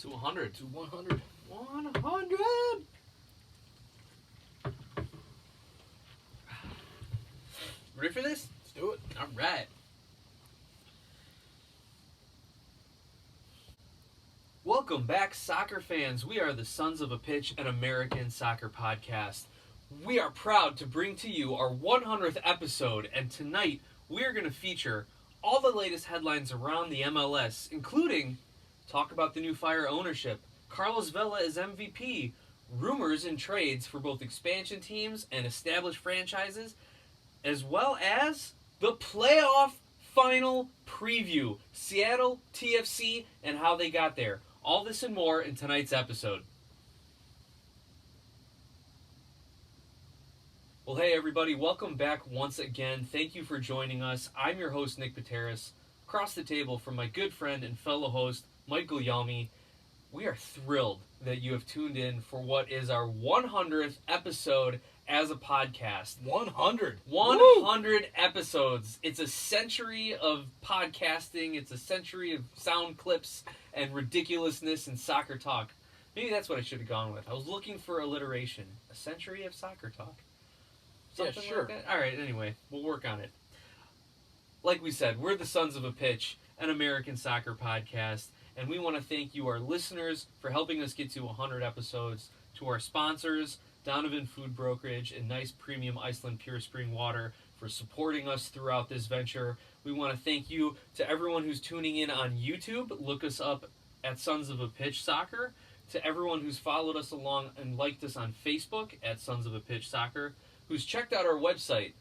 To 100. To 100. 100! Ready for this? Let's do it. All right. Welcome back, soccer fans. We are the Sons of a Pitch, an American soccer podcast. We are proud to bring to you our 100th episode, and tonight we are going to feature all the latest headlines around the MLS, including talk about the new Fire ownership, Carlos Vela is MVP, rumors and trades for both expansion teams and established franchises, as well as the playoff final preview, Seattle, TFC, and how they got there. All this and more in tonight's episode. Well, hey everybody, welcome back once again. Thank you for joining us. I'm your host, Nick Pateras. Across the table from my good friend and fellow host, Michael Yalmy. We are thrilled that you have tuned in for what is our 100th episode as a podcast. 100. 100 episodes. It's a century of podcasting. It's a century of sound clips and ridiculousness and soccer talk. Maybe that's what I should have gone with. I was looking for alliteration. A century of soccer talk. Something yeah, sure. Like that? All right, anyway, we'll work on it. Like we said, we're the Sons of a Pitch, an American soccer podcast, and we want to thank you, our listeners, for helping us get to 100 episodes, to our sponsors, Donovan Food Brokerage and Nice Premium Iceland Pure Spring Water, for supporting us throughout this venture. We want to thank you to everyone who's tuning in on YouTube. Look us up at Sons of a Pitch Soccer. To everyone who's followed us along and liked us on Facebook at Sons of a Pitch Soccer, who's checked out our website,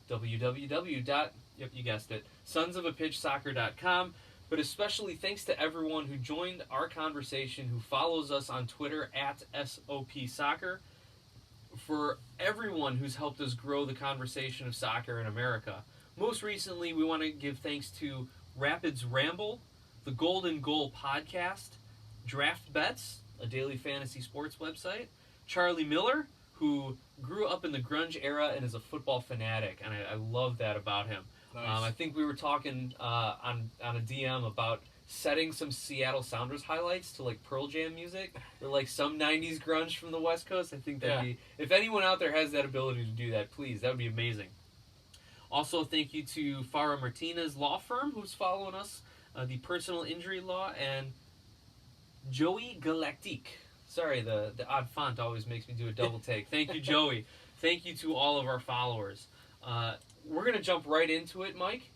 sonsofapitchsoccer.com. But especially thanks to everyone who joined our conversation, who follows us on Twitter at SOP Soccer. For everyone who's helped us grow the conversation of soccer in America. Most recently, we want to give thanks to Rapids Ramble, the Golden Goal Podcast, Draft Bets, a daily fantasy sports website, Charlie Miller, who grew up in the grunge era and is a football fanatic, and I love that about him. Nice. I think we were talking on a DM about setting some Seattle Sounders highlights to like Pearl Jam music or like some 90s grunge from the West Coast. I think that'd be, if anyone out there has that ability to do that, please, that would be amazing. Also, thank you to Farah Martinez Law Firm, who's following us, the personal injury law, and Joey Galactique. Sorry, the odd font always makes me do a double take. Thank you, Joey. Thank you to all of our followers. We're going to jump right into it, Mike.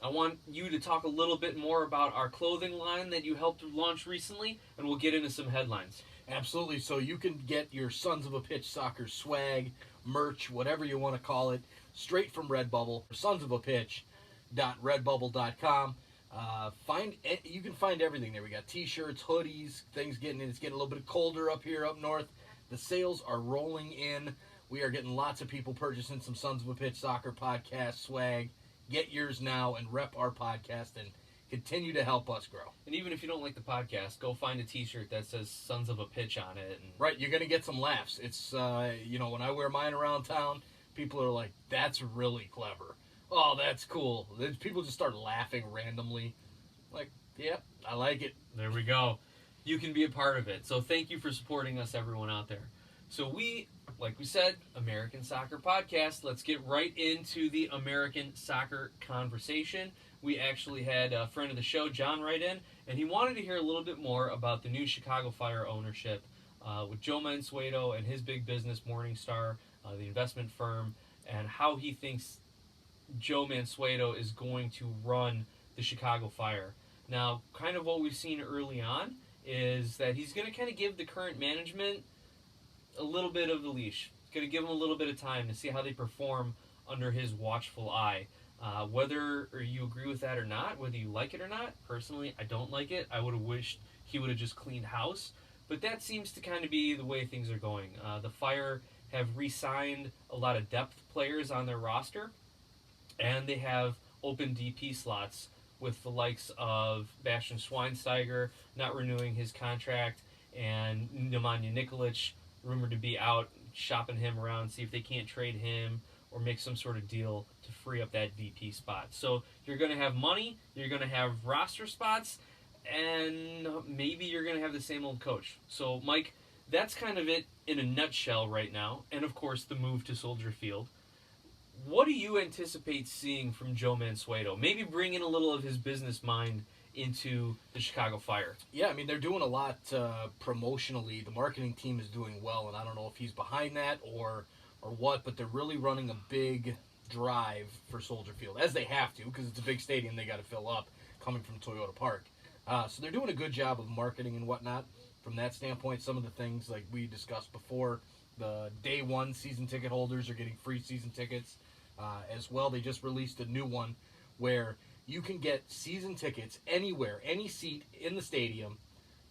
I want you to talk a little bit more about our clothing line that you helped launch recently, and we'll get into some headlines. Absolutely. So you can get your Sons of a Pitch Soccer swag, merch, whatever you want to call it, straight from Redbubble, sonsofapitch.redbubble.com. You can find everything there. We got t-shirts, hoodies, it's getting a little bit colder up here up north. The sales are rolling in. We are getting lots of people purchasing some Sons of a Pitch Soccer podcast swag. Get yours now and rep our podcast and continue to help us grow. And even if you don't like the podcast, go find a t-shirt that says Sons of a Pitch on it. And right, you're going to get some laughs. It's, when I wear mine around town, people are like, that's really clever. Oh, that's cool. People just start laughing randomly. Like, yep, I like it. There we go. You can be a part of it. So thank you for supporting us, everyone out there. So like we said, American Soccer Podcast. Let's get right into the American soccer conversation. We actually had a friend of the show, John, write in, and he wanted to hear a little bit more about the new Chicago Fire ownership with Joe Mansueto and his big business, Morningstar, the investment firm, and how he thinks Joe Mansueto is going to run the Chicago Fire. Now, kind of what we've seen early on is that he's going to kind of give the current management a little bit of the leash. He's going to give them a little bit of time to see how they perform under his watchful eye. Whether you agree with that or not, whether you like it or not, personally, I don't like it. I would have wished he would have just cleaned house. But that seems to kind of be the way things are going. The Fire have re-signed a lot of depth players on their roster, and they have open DP slots with the likes of Bastian Schweinsteiger not renewing his contract, and Nemanja Nikolic rumored to be out, shopping him around, see if they can't trade him or make some sort of deal to free up that DP spot. So you're going to have money, you're going to have roster spots, and maybe you're going to have the same old coach. So, Mike, that's kind of it in a nutshell right now. And, of course, the move to Soldier Field. What do you anticipate seeing from Joe Mansueto? Maybe bringing a little of his business mind into the Chicago Fire. Yeah, I mean, they're doing a lot promotionally. The marketing team is doing well, and I don't know if he's behind that or what, but they're really running a big drive for Soldier Field, as they have to, because it's a big stadium they got to fill up coming from Toyota Park. So they're doing a good job of marketing and whatnot from that standpoint. Some of the things like we discussed before, the day one season ticket holders are getting free season tickets as well. They just released a new one where you can get season tickets anywhere, any seat in the stadium.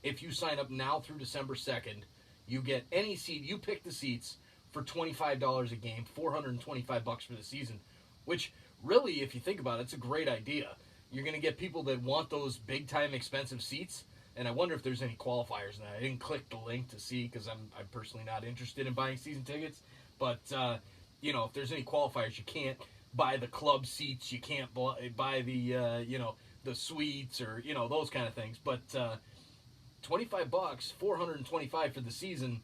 If you sign up now through December 2nd, you get any seat. You pick the seats for $25 a game, $425 for the season, which really, if you think about it, it's a great idea. You're going to get people that want those big-time expensive seats, and I wonder if there's any qualifiers in that. I didn't click the link to see because I'm personally not interested in buying season tickets, but, if there's any qualifiers, you can't buy the club seats, you can't buy the, the suites or, those kind of things, but $25, $425 for the season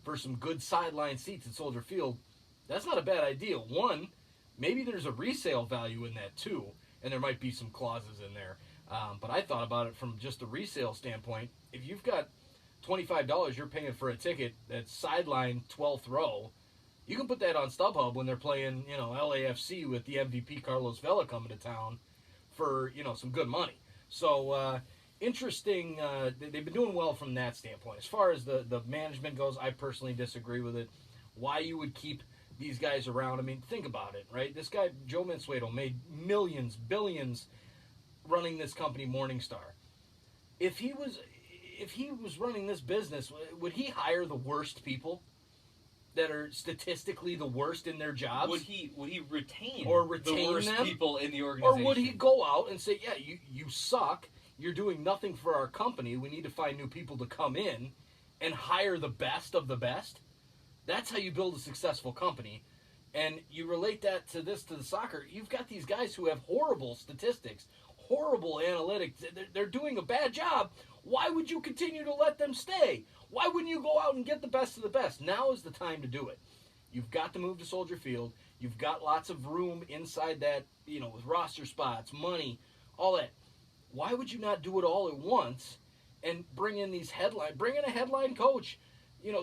for some good sideline seats at Soldier Field, that's not a bad idea. One, maybe there's a resale value in that too, and there might be some clauses in there. But I thought about it from just a resale standpoint. If you've got $25 you're paying for a ticket that's sideline 12th row, you can put that on StubHub when they're playing, LAFC with the MVP Carlos Vela coming to town for, some good money. So, interesting. They've been doing well from that standpoint. As far as the management goes, I personally disagree with it. Why you would keep these guys around? I mean, think about it, right? This guy, Joe Mansueto, made millions, billions running this company, Morningstar. If he was running this business, would he hire the worst people that are statistically the worst in their jobs? Would he retain the worst them? people in the organization? Or would he go out and say, yeah, you suck, you're doing nothing for our company, we need to find new people to come in and hire the best of the best? That's how you build a successful company. And you relate that to the soccer. You've got these guys who have horrible statistics, horrible analytics. They're doing a bad job. Why would you continue to let them stay? Why wouldn't you go out and get the best of the best? Now is the time to do it. You've got to move to Soldier Field. You've got lots of room inside that, with roster spots, money, all that. Why would you not do it all at once and bring in a headline coach?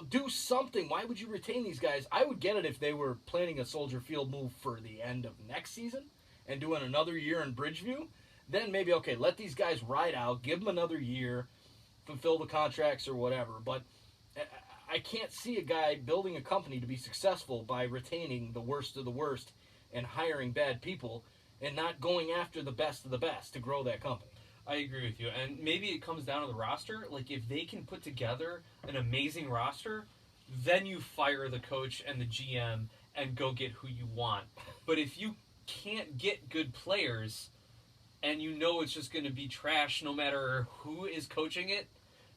Do something. Why would you retain these guys? I would get it if they were planning a Soldier Field move for the end of next season and doing another year in Bridgeview. Then maybe, okay, let these guys ride out, give them another year, fulfill the contracts or whatever. But I can't see a guy building a company to be successful by retaining the worst of the worst and hiring bad people and not going after the best of the best to grow that company. I agree with you. And maybe it comes down to the roster. Like, if they can put together an amazing roster, then you fire the coach and the GM and go get who you want. But if you can't get good players and it's just going to be trash no matter who is coaching it,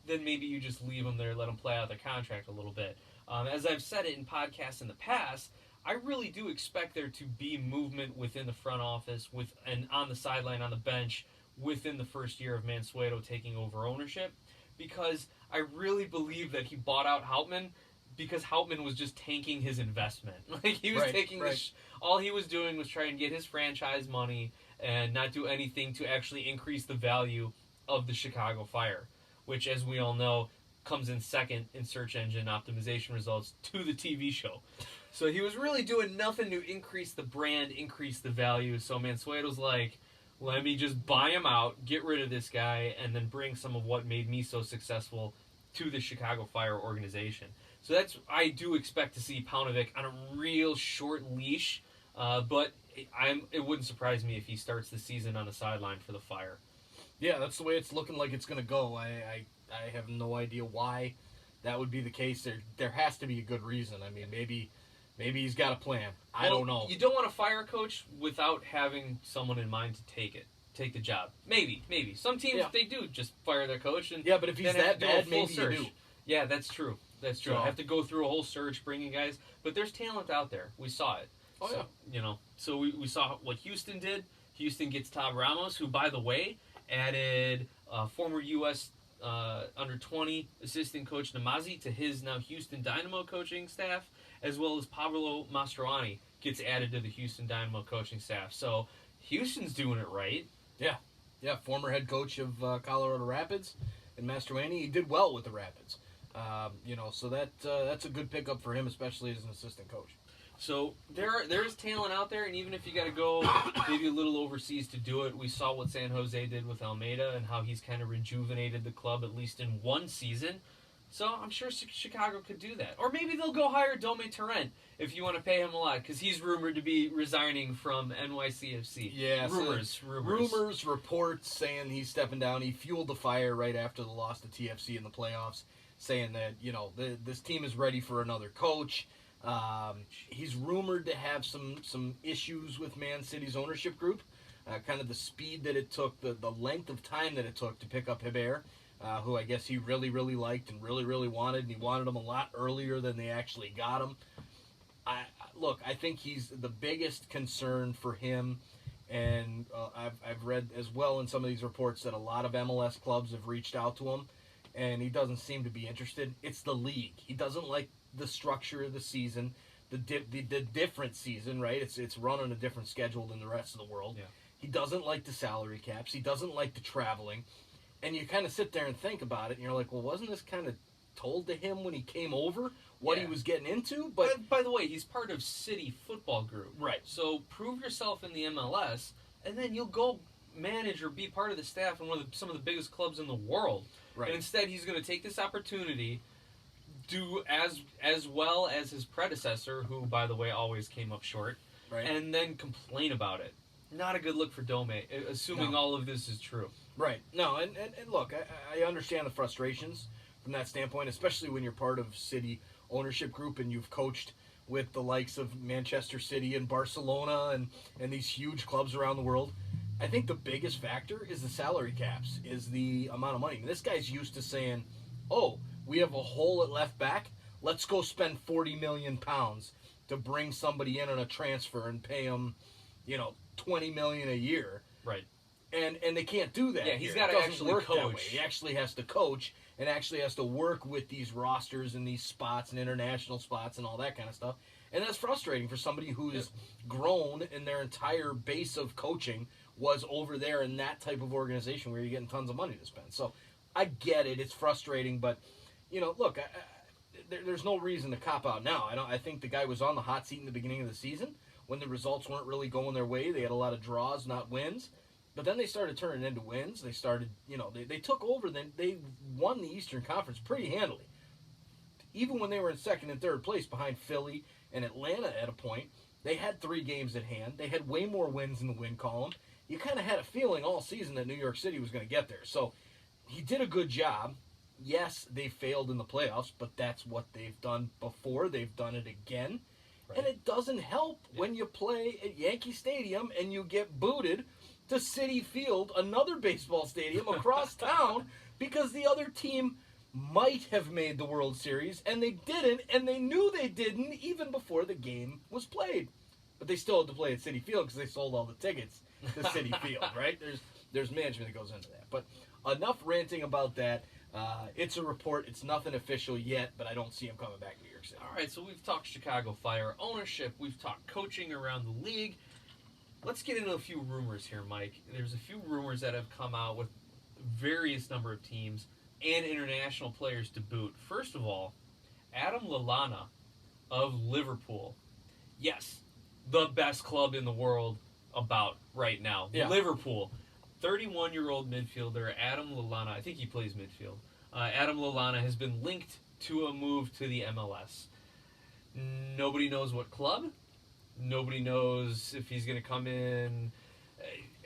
then maybe you just leave them there, let them play out their contract a little bit. As I've said it in podcasts in the past, I really do expect there to be movement within the front office, and on the sideline, on the bench, within the first year of Mansueto taking over ownership, because I really believe that he bought out Houtman because Houtman was just tanking his investment. Like, he was taking all he was doing was trying to get his franchise money and not do anything to actually increase the value of the Chicago Fire, which, as we all know, comes in second in search engine optimization results to the TV show. So he was really doing nothing to increase the brand, increase the value. So Mansueto's like, let me just buy him out, get rid of this guy, and then bring some of what made me so successful to the Chicago Fire organization. So I do expect to see Paunovic on a real short leash, but it wouldn't surprise me if he starts the season on the sideline for the Fire. Yeah, that's the way it's looking like it's going to go. I have no idea why that would be the case. There has to be a good reason. I mean, maybe he's got a plan. I don't know. You don't want to fire a coach without having someone in mind to take the job. Maybe. Some teams, they do just fire their coach. Yeah, but if he's that bad, maybe you do. Yeah, that's true. So, I have to go through a whole search, bringing guys. But there's talent out there. We saw it. Oh, so, yeah. So we saw what Houston did. Houston gets Tab Ramos, who, by the way, added Former U.S. Under 20 assistant coach Namazi to his now Houston Dynamo coaching staff, as well as Pablo Mastroeni gets added to the Houston Dynamo coaching staff. So Houston's doing it right. Yeah, former head coach of Colorado Rapids and Mastroeni. He did well with the Rapids. So that's a good pickup for him, especially as an assistant coach. So there's talent out there, and even if you got to go maybe a little overseas to do it, we saw what San Jose did with Almeida and how he's kind of rejuvenated the club, at least in one season. So I'm sure Chicago could do that. Or maybe they'll go hire Dome Torrent if you want to pay him a lot, because he's rumored to be resigning from NYCFC. Yeah, rumors, reports saying he's stepping down. He fueled the fire right after the loss to TFC in the playoffs, saying that, this team is ready for another coach. He's rumored to have some issues with Man City's ownership group, kind of the speed that it took, the length of time that it took to pick up Hebert, who I guess he really, really liked and really, really wanted, and he wanted him a lot earlier than they actually got him. I think he's the biggest concern for him, and I've read as well in some of these reports that a lot of MLS clubs have reached out to him, and he doesn't seem to be interested. It's the league. He doesn't like the structure of the season, the different season, right? It's run on a different schedule than the rest of the world. Yeah. He doesn't like the salary caps. He doesn't like the traveling. And you kind of sit there and think about it, and you're like, well, wasn't this kind of told to him when he came over what he was getting into? But by the way, he's part of City Football Group. Right. So prove yourself in the MLS, and then you'll go manage or be part of the staff in some of the biggest clubs in the world. Right. And instead, he's going to take this opportunity, do as well as his predecessor, who, by the way, always came up short, right, and then complain about it. Not a good look for Dome, assuming all of this is true. Right. No, and look, I understand the frustrations from that standpoint, especially when you're part of City ownership group and you've coached with the likes of Manchester City and Barcelona and these huge clubs around the world. I think the biggest factor is the salary caps, is the amount of money. I mean, this guy's used to saying, oh, we have a hole at left back, let's go spend £40 million to bring somebody in on a transfer and pay them, $20 million a year. Right. And they can't do that. Yeah, he's got to actually work coach. That way. He actually has to coach and actually has to work with these rosters and these spots and international spots and all that kind of stuff. And that's frustrating for somebody who's grown and their entire base of coaching was over there in that type of organization where you're getting tons of money to spend. So I get it. It's frustrating, but look, there's no reason to cop out now. I think the guy was on the hot seat in the beginning of the season when the results weren't really going their way. They had a lot of draws, not wins. But then they started turning into wins. They started, they took over. Then they won the Eastern Conference pretty handily. Even when they were in second and third place behind Philly and Atlanta at a point, they had 3 games at hand. They had way more wins in the win column. You kind of had a feeling all season that New York City was going to get there. So he did a good job. Yes, they failed in the playoffs, but that's what they've done before. They've done it again. Right. And it doesn't help when you play at Yankee Stadium and you get booted to Citi Field, another baseball stadium across town, because the other team might have made the World Series, and they didn't, and they knew they didn't even before the game was played. But they still had to play at Citi Field because they sold all the tickets to Citi Field, right? There's management that goes into that. But enough ranting about that. It's a report. It's nothing official yet, but I don't see him coming back to New York City. All right, so we've talked Chicago Fire ownership. We've talked coaching around the league. Let's get into a few rumors here, Mike. There's a few rumors that have come out with various number of teams and international players to boot. First of all, Adam Lallana of Liverpool. Yes, the best club in the world about right now. Yeah. Liverpool. 31-year-old midfielder Adam Lallana. I think he plays midfield. Adam Lallana has been linked to a move to the MLS. Nobody knows what club. Nobody knows if he's going to come in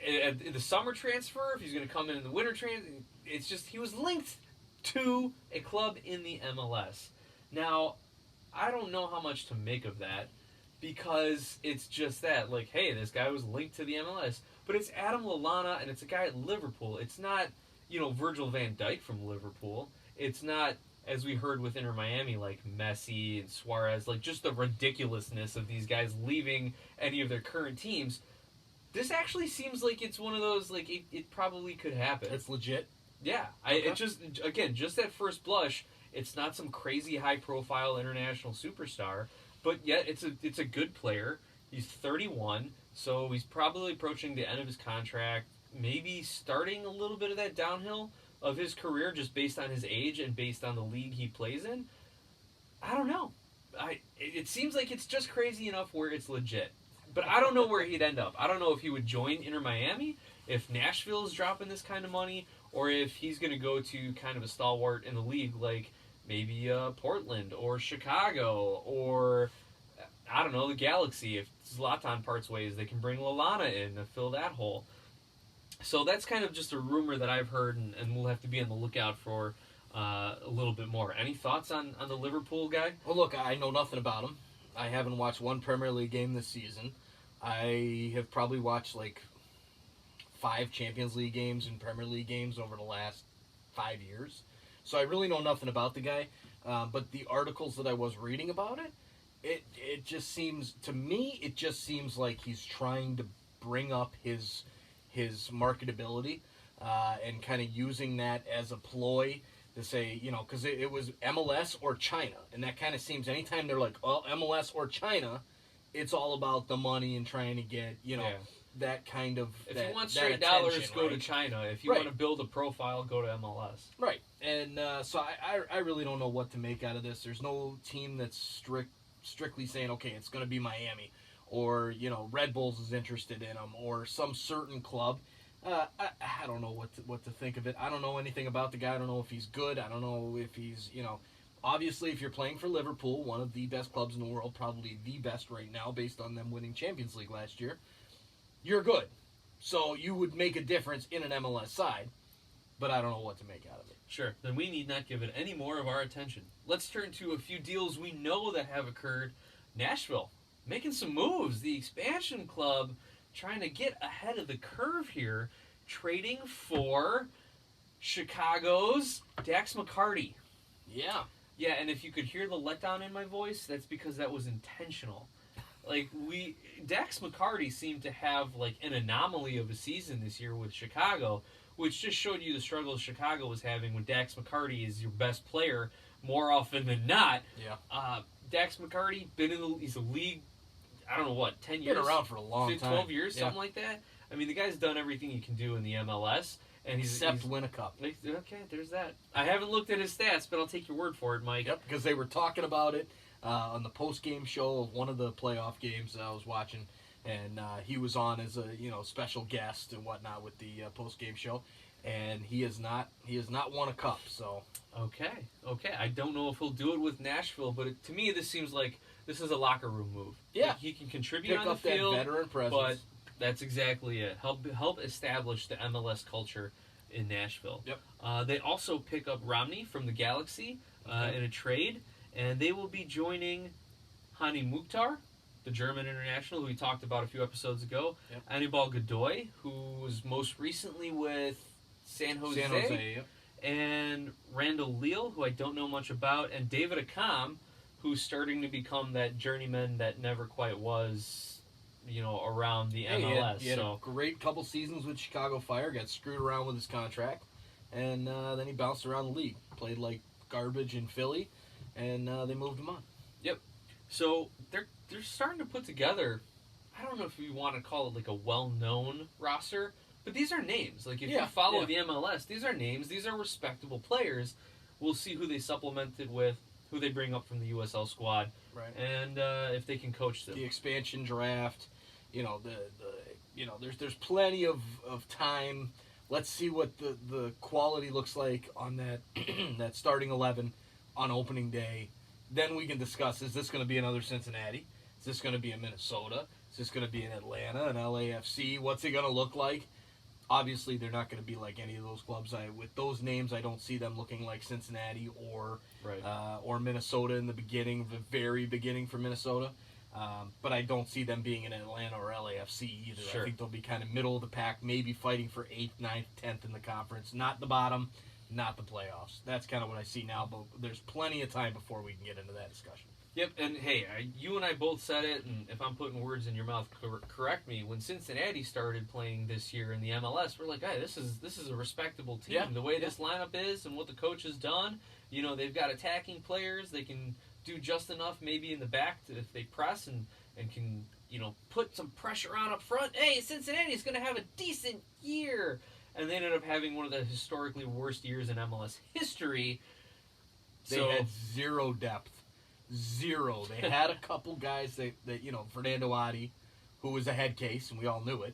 at the summer transfer, if he's going to come in the winter transfer. It's just he was linked to a club in the MLS. Now, I don't know how much to make of that because it's just that, like, hey, this guy was linked to the MLS. But it's Adam Lallana, and it's a guy at Liverpool. It's not, Virgil van Dijk from Liverpool. It's not, as we heard with Inter Miami, like Messi and Suarez, like just the ridiculousness of these guys leaving any of their current teams. This actually seems like it's one of those, like, it probably could happen. It's legit. Yeah, it just again, just at first blush, it's not some crazy high profile international superstar, but yet it's a good player. He's 31, so he's probably approaching the end of his contract, maybe starting a little bit of that downhill of his career just based on his age and based on the league he plays in. I don't know. It seems like it's just crazy enough where it's legit. But I don't know where he'd end up. I don't know if he would join Inter Miami, if Nashville is dropping this kind of money, or if he's going to go to kind of a stalwart in the league like maybe Portland or Chicago or, I don't know, the Galaxy. If Zlatan parts ways, they can bring Lallana in to fill that hole. So that's kind of just a rumor that I've heard, and we'll have to be on the lookout for a little bit more. Any thoughts on the Liverpool guy? Well, look, I know nothing about him. I haven't watched one Premier League game this season. I have probably watched like 5 Champions League games and Premier League games over the last 5 years. So I really know nothing about the guy. But the articles that I was reading about it just seems, to me, it just seems like he's trying to bring up his marketability and kind of using that as a ploy to say, because it was MLS or China. And that kind of seems, anytime they're like, oh, MLS or China, it's all about the money and trying to get, that kind of If that, you want that straight attention, dollars, go to right? China. If you want to build a profile, go to MLS. Right. And so I really don't know what to make out of this. There's no team that's strictly saying, okay, it's going to be Miami. Or, Red Bulls is interested in him. Or some certain club. I don't know what to think of it. I don't know anything about the guy. I don't know if he's good. I don't know if he's, obviously if you're playing for Liverpool, one of the best clubs in the world, probably the best right now based on them winning Champions League last year, you're good. So you would make a difference in an MLS side, but I don't know what to make out of it. Sure, then we need not give it any more of our attention. Let's turn to a few deals we know that have occurred. Nashville, making some moves. The expansion club trying to get ahead of the curve here, trading for Chicago's Dax McCarty. Yeah. Yeah, and if you could hear the letdown in my voice, that's because that was intentional. Dax McCarty seemed to have like an anomaly of a season this year with Chicago, which just showed you the struggles Chicago was having when Dax McCarty is your best player more often than not. Yeah. Dax McCarty he's a league, I don't know what, 10 years? Been around for a long time. 12 years, something like that. I mean, the guy's done everything he can do in the MLS. And he's win a cup. Okay, there's that. I haven't looked at his stats, but I'll take your word for it, Mike. Yep, because they were talking about it on the post-game show of one of the playoff games that I was watching, and he was on as a special guest and whatnot with the post-game show, and he has not won a cup. So okay. I don't know if he'll do it with Nashville, but to me, this seems like this is a locker room move. Yeah, like he can contribute pick on the up field, that veteran presence. but that's exactly it. Help establish the MLS culture in Nashville. Yep. They also pick up Romney from the Galaxy in a trade, and they will be joining Hani Mukhtar, the German international who we talked about a few episodes ago. Yep. Anibal Godoy, who was most recently with San Jose. Yep. And Randall Leal, who I don't know much about, and David Akam, who's starting to become that journeyman that never quite was, around the MLS. He had a great couple seasons with Chicago Fire, got screwed around with his contract, and then he bounced around the league, played like garbage in Philly, and they moved him on. Yep. So they're starting to put together, I don't know if you want to call it like a well-known roster, but these are names. Like if you follow the MLS, these are names, these are respectable players. We'll see who they supplemented with, who they bring up from the USL squad, right? And if they can coach them. The expansion draft, there's plenty of time. Let's see what the quality looks like on that that starting 11 on opening day. Then we can discuss, is this going to be another Cincinnati? Is this going to be a Minnesota? Is this going to be an Atlanta, an LAFC? What's it going to look like? Obviously, they're not going to be like any of those clubs. With those names, I don't see them looking like Cincinnati or Minnesota in the beginning, the very beginning for Minnesota. But I don't see them being in Atlanta or LAFC either. Sure. I think they'll be kind of middle of the pack, maybe fighting for 8th, 9th, 10th in the conference. Not the bottom, not the playoffs. That's kind of what I see now, but there's plenty of time before we can get into that discussion. Yep, and hey, you and I both said it, and if I'm putting words in your mouth, correct me. When Cincinnati started playing this year in the MLS, we're like, hey, this is a respectable team. Yeah. The way this lineup is and what the coach has done, they've got attacking players. They can do just enough maybe in the back if they press and can, put some pressure on up front. Hey, Cincinnati's going to have a decent year. And they ended up having one of the historically worst years in MLS history. They had zero depth. Zero. They had a couple guys that Fernando Adi, who was a head case, and we all knew it,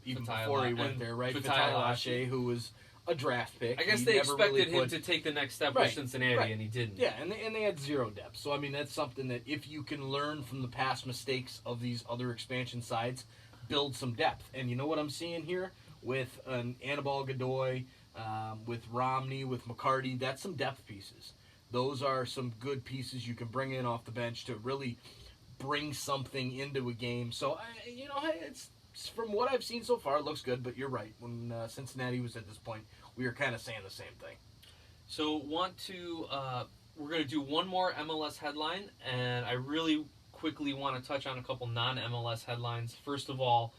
even before he went there, right? Fatai, who was a draft pick. I guess they expected him to take the next step with Cincinnati, and he didn't. Yeah, and they had zero depth. So, I mean, that's something that if you can learn from the past mistakes of these other expansion sides, build some depth. And you know what I'm seeing here? With an Anibal Godoy, with Romney, with McCarty, that's some depth pieces. Those are some good pieces you can bring in off the bench to really bring something into a game. So, it's from what I've seen so far, it looks good. But you're right. When Cincinnati was at this point, we were kind of saying the same thing. So, we're going to do one more MLS headline, and I really quickly want to touch on a couple non-MLS headlines. First of all,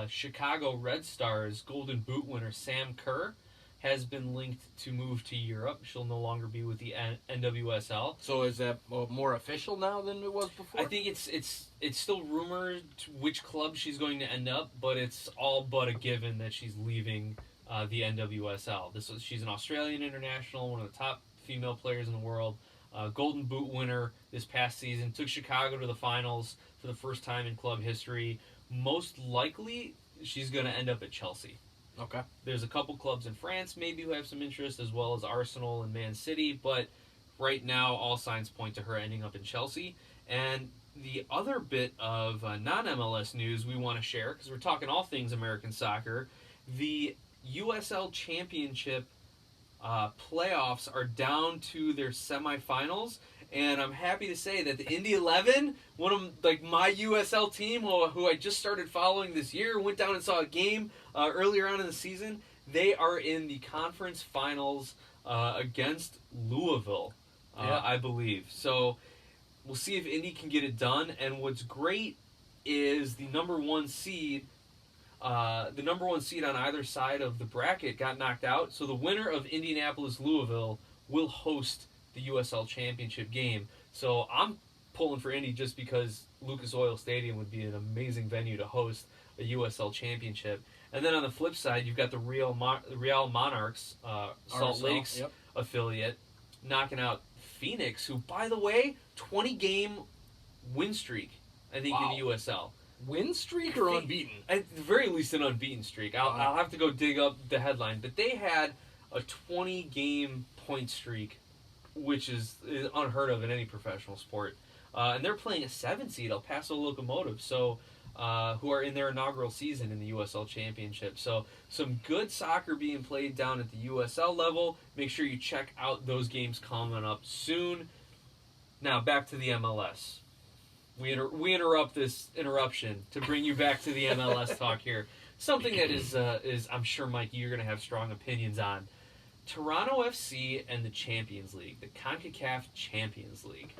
Chicago Red Stars Golden Boot winner Sam Kerr has been linked to move to Europe. She'll no longer be with the NWSL. So is that more official now than it was before? I think it's still rumored which club she's going to end up, but it's all but a given that she's leaving the NWSL. She's an Australian international, one of the top female players in the world. Golden Boot winner this past season. Took Chicago to the finals for the first time in club history. Most likely, she's going to end up at Chelsea. Okay. There's a couple clubs in France maybe who have some interest, as well as Arsenal and Man City, but right now all signs point to her ending up in Chelsea. And the other bit of non-MLS news we want to share, because we're talking all things American soccer, the USL Championship playoffs are down to their semifinals. And I'm happy to say that the Indy 11, one of my USL team, who I just started following this year, went down and saw a game earlier on in the season. They are in the conference finals against Louisville, I believe. So we'll see if Indy can get it done. And what's great is the number one seed on either side of the bracket got knocked out. So the winner of Indianapolis-Louisville will host the USL Championship game. So I'm pulling for Indy just because Lucas Oil Stadium would be an amazing venue to host a USL Championship. And then on the flip side, you've got the Real Monarchs, Salt Lake's affiliate, knocking out Phoenix, who, by the way, 20-game win streak, I think, in the USL. Win streak or unbeaten? At the very least, an unbeaten streak. I'll have to go dig up the headline. But they had a 20-game point streak, which is unheard of in any professional sport. And they're playing a 7-seed, El Paso Locomotive, who are in their inaugural season in the USL Championship. So some good soccer being played down at the USL level. Make sure you check out those games coming up soon. Now, back to the MLS. We interrupt this interruption to bring you back to the MLS talk here. Something that is I'm sure, Mikey, you're going to have strong opinions on. Toronto FC and the Champions League, the CONCACAF Champions League.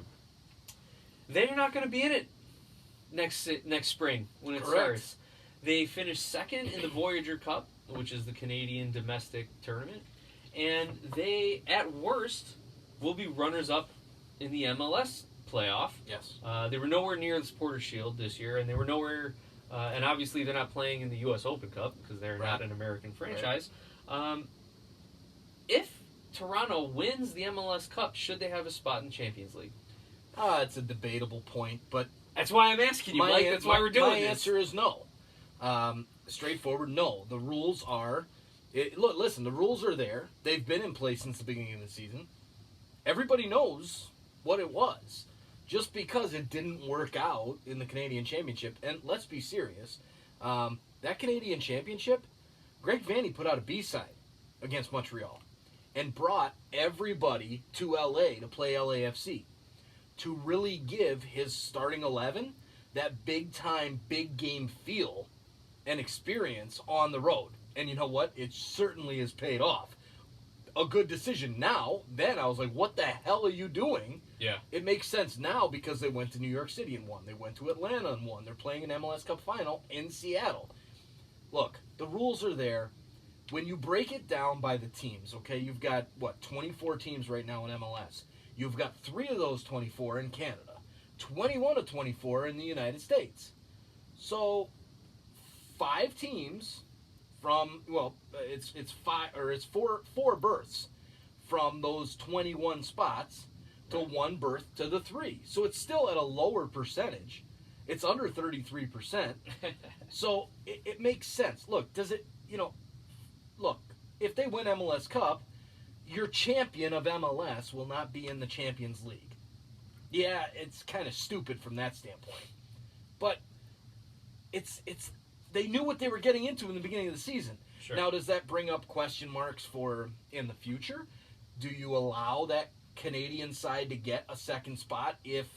They're not going to be in it next spring when it starts. They finished second in the Voyager Cup, which is the Canadian domestic tournament, and they, at worst, will be runners-up in the MLS playoff. Yes. They were nowhere near the Supporters' Shield this year, and they were nowhere, and obviously they're not playing in the U.S. Open Cup because they're not an American franchise. Right. If Toronto wins the MLS Cup, should they have a spot in the Champions League? It's a debatable point, but that's why I'm asking you, Mike. That's why we're doing this. My answer is no. Straightforward, no. The rules are... listen, the rules are there. They've been in place since the beginning of the season. Everybody knows what it was. Just because it didn't work out in the Canadian Championship, and let's be serious, that Canadian Championship, Greg Vanney put out a B-side against Montreal and brought everybody to LA to play LAFC to really give his starting 11 that big-time, big-game feel and experience on the road. And you know what? It certainly has paid off. a good decision now. Then I was like, what the hell are you doing? Yeah. It makes sense now because they went to New York City and won. They went to Atlanta and won. They're playing an MLS Cup Final in Seattle. Look, the rules are there. When you break it down by the teams, okay, you've got, 24 teams right now in MLS. You've got 3 of those 24 in Canada. 21 of 24 in the United States. So, 5 teams from, it's 4 berths from those 21 spots to 1 berth to the 3. So it's still at a lower percentage. It's under 33%. So it makes sense. Look, if they win MLS Cup, your champion of MLS will not be in the Champions League. Yeah, it's kind of stupid from that standpoint. But they knew what they were getting into in the beginning of the season. Sure. Now, does that bring up question marks for in the future? Do you allow that Canadian side to get a second spot if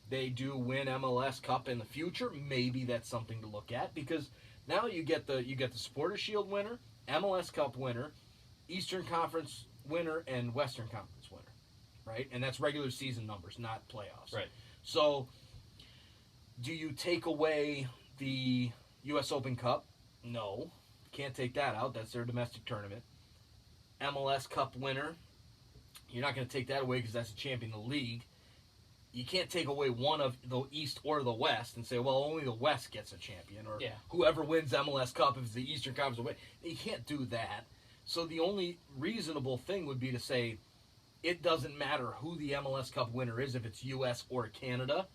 they do win MLS Cup in the future? Maybe that's something to look at, because now you get the Supporters Shield winner, MLS Cup winner, Eastern Conference winner, and Western Conference winner, right? And that's regular season numbers, not playoffs. Right. So, do you take away the U.S. Open Cup? No. Can't take that out. That's their domestic tournament. MLS Cup winner, you're not going to take that away because that's a champion of the league. You can't take away one of the East or the West and say, well, only the West gets a champion, or whoever wins MLS Cup if it's the Eastern Conference. You can't do that. So the only reasonable thing would be to say it doesn't matter who the MLS Cup winner is, if it's U.S. or Canada,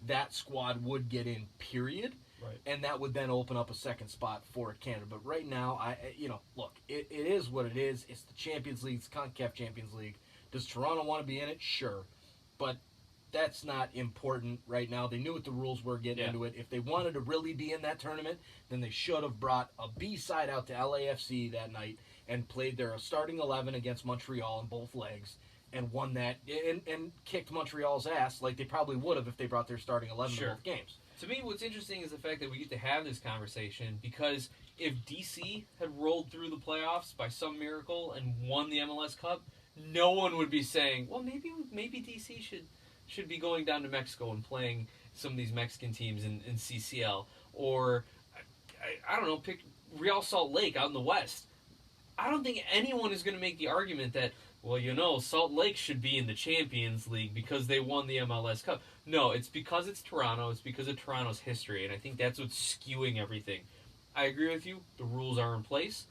that squad would get in, period. Right. And that would then open up a second spot for Canada. But right now, look, it is what it is. It's the Champions League. It's CONCACAF Champions League. Does Toronto want to be in it? Sure. But that's not important right now. They knew what the rules were getting into it. If they wanted to really be in that tournament, then they should have brought a B side out to LAFC that night and played their starting 11 against Montreal in both legs and won that and kicked Montreal's ass like they probably would have if they brought their starting 11 in both games. To me, what's interesting is the fact that we get to have this conversation, because if DC had rolled through the playoffs by some miracle and won the MLS Cup, no one would be saying, well, maybe DC should be going down to Mexico and playing some of these Mexican teams in CCL. Or, I don't know, pick Real Salt Lake out in the West. I don't think anyone is going to make the argument that, well, Salt Lake should be in the Champions League because they won the MLS Cup. No, it's because it's Toronto. It's because of Toronto's history, and I think that's what's skewing everything. I agree with you. The rules are in place.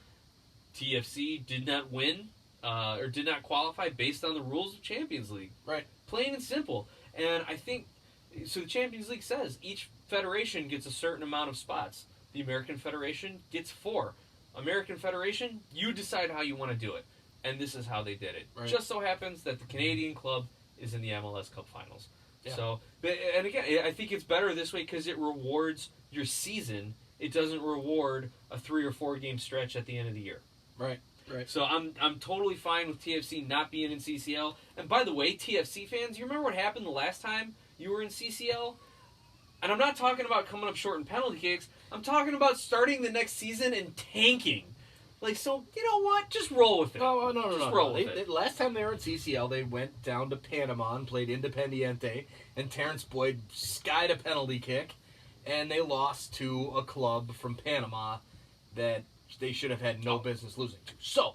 TFC did not win or did not qualify based on the rules of Champions League. Right. Plain and simple. And I think, so the Champions League says each federation gets a certain amount of spots. The American Federation gets 4. American Federation, you decide how you want to do it. And this is how they did it. Right. Just so happens that the Canadian club is in the MLS Cup Finals. Yeah. So, and again, I think it's better this way because it rewards your season. It doesn't reward a 3 or 4 game stretch at the end of the year. Right. Right. So I'm totally fine with TFC not being in CCL. And by the way, TFC fans, you remember what happened the last time you were in CCL? And I'm not talking about coming up short in penalty kicks. I'm talking about starting the next season and tanking. So, you know what? Just roll with it. No. Just roll with it. Last time they were in CCL, they went down to Panama and played Independiente, and Terrence Boyd skied a penalty kick, and they lost to a club from Panama that they should have had no business losing to. So,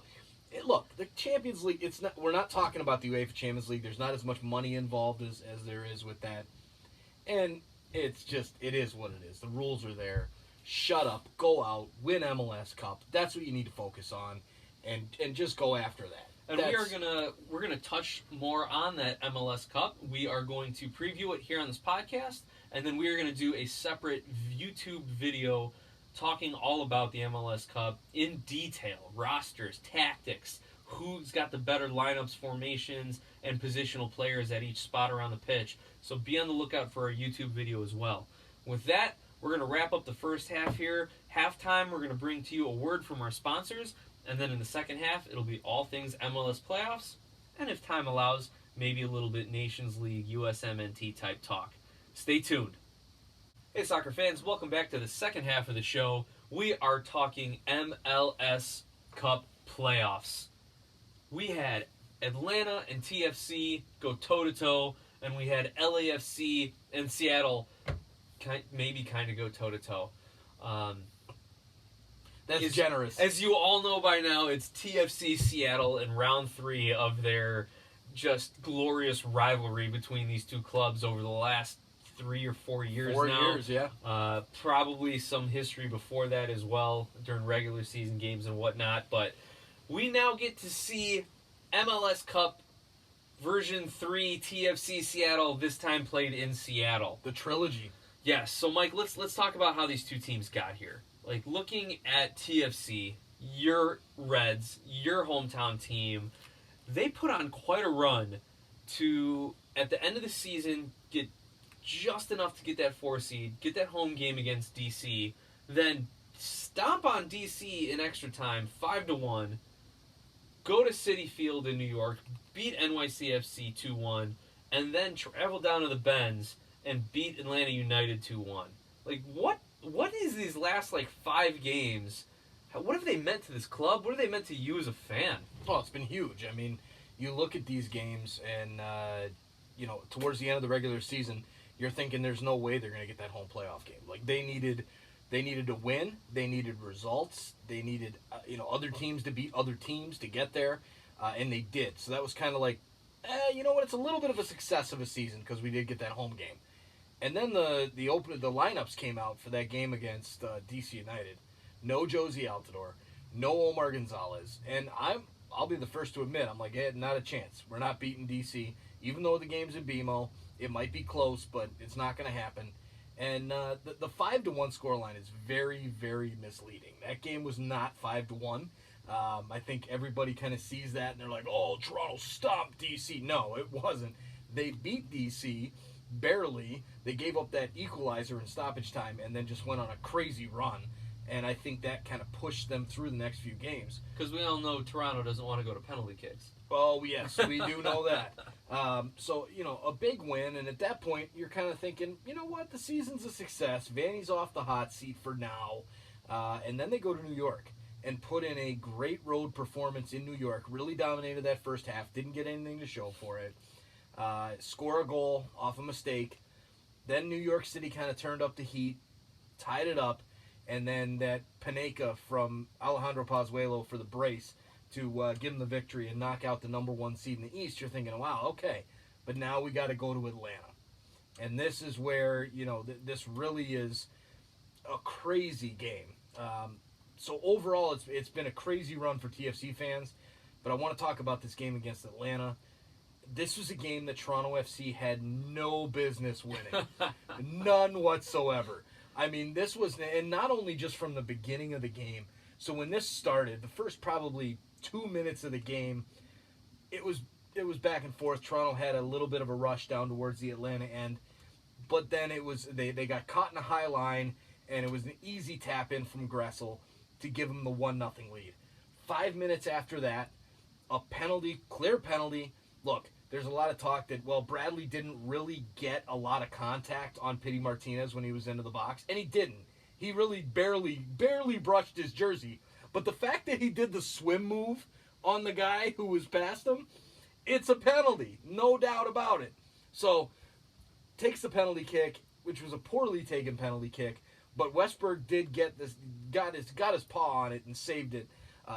look, the Champions League, we're not talking about the UEFA Champions League. There's not as much money involved as there is with that. And it is what it is. The rules are there. Shut up, go out, win MLS Cup. That's what you need to focus on, and just go after that. And we're gonna touch more on that MLS Cup. We are going to preview it here on this podcast, and then we are gonna do a separate YouTube video talking all about the MLS Cup in detail, rosters, tactics, who's got the better lineups, formations, and positional players at each spot around the pitch. So be on the lookout for our YouTube video as well. With that, we're going to wrap up the first half here. Halftime, we're going to bring to you a word from our sponsors. And then in the second half, it'll be all things MLS playoffs. And if time allows, maybe a little bit Nations League, USMNT type talk. Stay tuned. Hey, soccer fans. Welcome back to the second half of the show. We are talking MLS Cup playoffs. we had Atlanta and TFC go toe-to-toe, and we had LAFC and Seattle maybe kind of go toe-to-toe. That's generous. As you all know by now, it's TFC Seattle in round 3 of their just glorious rivalry between these two clubs over the last 3 or 4 years now. 4 years, yeah. Probably some history before that as well, during regular season games and whatnot. But we now get to see MLS Cup version 3 TFC Seattle, this time played in Seattle. The trilogy. Yes. So, Mike, let's talk about how these two teams got here. Like, looking at TFC, your Reds, your hometown team, they put on quite a run to, at the end of the season, get just enough to get that 4 seed, get that home game against DC, then stomp on DC in extra time, 5-1, go to Citi Field in New York, beat NYCFC 2-1, and then travel down to the Benz and beat Atlanta United 2-1. Like, what is these last, 5 games? What have they meant to this club? What have they meant to you as a fan? Oh, it's been huge. I mean, you look at these games and, towards the end of the regular season, you're thinking there's no way they're going to get that home playoff game. Like, they needed to win. They needed results. They needed, other teams to beat other teams to get there, and they did. So that was kind of like, you know what? It's a little bit of a success of a season because we did get that home game. And then the lineups came out for that game against DC United. No Josie Altidore, no Omar Gonzalez, and I'll be the first to admit, I'm like, hey, not a chance. We're not beating DC, even though the game's in BMO. It might be close, but it's not going to happen. And the 5-1 scoreline is very, very misleading. That game was not 5-1. I think everybody kind of sees that and they're like, oh, Toronto stomped DC. No, it wasn't. They beat DC barely. They gave up that equalizer in stoppage time and then just went on a crazy run. And I think that kind of pushed them through the next few games. Because we all know Toronto doesn't want to go to penalty kicks. Oh, yes, we do know that. So, a big win. And at that point, you're kind of thinking, you know what, the season's a success. Vanny's off the hot seat for now. And then they go to New York and put in a great road performance in New York. Really dominated that first half. Didn't get anything to show for it. Score a goal off a mistake. Then New York City kind of turned up the heat, tied it up. And then that Panenka from Alejandro Pozuelo for the brace to give them the victory and knock out the number 1 seed in the East. You're thinking, wow, okay. But now we got to go to Atlanta. And this is where, this really is a crazy game. So overall, it's been a crazy run for TFC fans. But I want to talk about this game against Atlanta. This was a game that Toronto FC had no business winning. None whatsoever. I mean, this was, and not only just from the beginning of the game. So when this started, the first probably 2 minutes of the game, it was back and forth. Toronto had a little bit of a rush down towards the Atlanta end, but then it was they got caught in a high line, and it was an easy tap in from Gressel to give them the 1-0 lead. 5 minutes after that, a penalty, clear penalty. Look, there's a lot of talk that, Bradley didn't really get a lot of contact on Pity Martinez when he was into the box, and he didn't. He really barely brushed his jersey. But the fact that he did the swim move on the guy who was past him, it's a penalty, no doubt about it. So, takes the penalty kick, which was a poorly taken penalty kick, but Westberg did get this, got his paw on it and saved it,